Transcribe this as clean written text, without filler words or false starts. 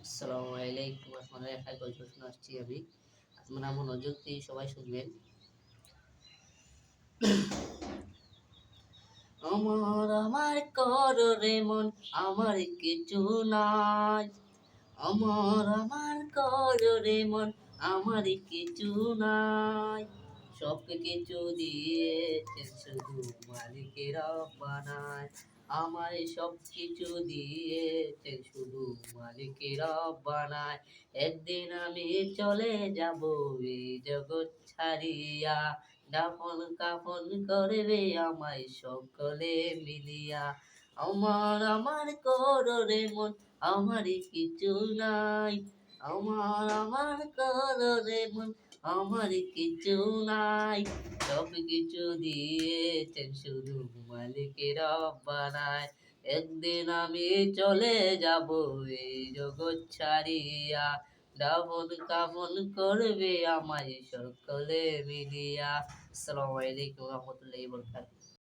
আসসালামু আলাইকুম। আপনাদের একটা গল্প শোনা আসছি আমি। আপনারা মনোযোগ দিয়ে সবাই শুনবেন। আমার কররে মন আমার কিছু নাই। আমার কররে মন আমার কিছু নাই। সব কিছু দিয়েছেন শুধু মালিকের বানায়। আমার সব কিছু দিয়েছেন শুধু মালিকের বানায়। একদিন আমি চলে যাব এই জগৎ ছাড়িয়া, দাফন কাফন করবে আমায় সকলে মিলিয়া। আমার কররে মন আমারই কিছু নাই। আমার কররে মন আমার কিছু নাই। সব কিছু দিয়েছেন শুধু মালিকের বানায়। একদিন আমি চলে যাব এই জগৎ ছাড়িয়া, দাফন কাফন করবে আমায় সকলে মিলিয়া। আসসালামু আলাইকুম ওয়া রাহমাতুল্লাহি ওয়া বারাকাতুহু।